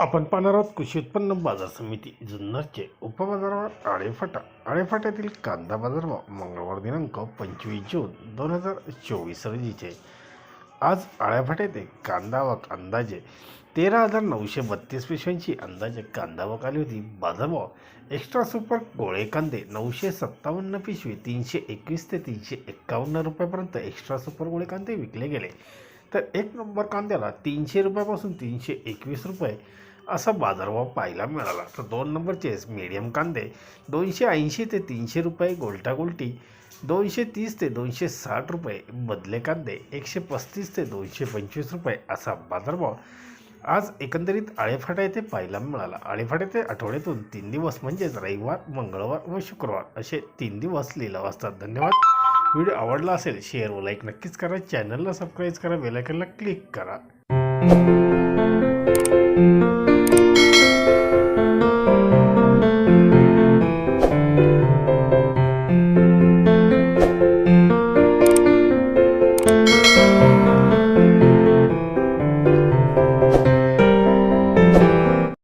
आपण पाहणार आहोत कृषी उत्पन्न बाजार समिती जुन्नरचे उपबाजारावर आळेफाट्यातील कांदा बाजारभाव मंगळवार दिनांक 25 जून 2024 रोजीचे. आज आळेफाट्यात कांदा आवक अंदाजे 13,932 पिशव्यांची अंदाजे कांदा आवक आली होती. बाजारभाव एक्स्ट्रा सुपर गोळे कांदे 957 पिशवी 321 ते 351 रुपयापर्यंत एक्स्ट्रा सुपर गोळे कांदे विकले गेले. तर एक नंबर कांद्याला 300 रुपयापासून 321 रुपये असा बाजारभाव पाहायला मिळाला. तर 2 नंबरचे मीडियम कांदे 280 ते 300 रुपये, गोल्टी 230 ते 260 रुपये, बदले कांदे 135 ते 225 रुपये असा बाजारभाव आज एकंदरीत आळेफाटा येथे पाहायला मिळाला. आळेफाटा येथे आठवड्यातून 3 दिवस म्हणजेच रविवार, मंगळवार व शुक्रवार असे 3 दिवस लिलाव असतात. धन्यवाद. व्हिडिओ आवडला असेल शेअर व लाईक नक्कीच करा. चॅनलला सबस्क्राईब करा, बेल आयकॉनला क्लिक करा.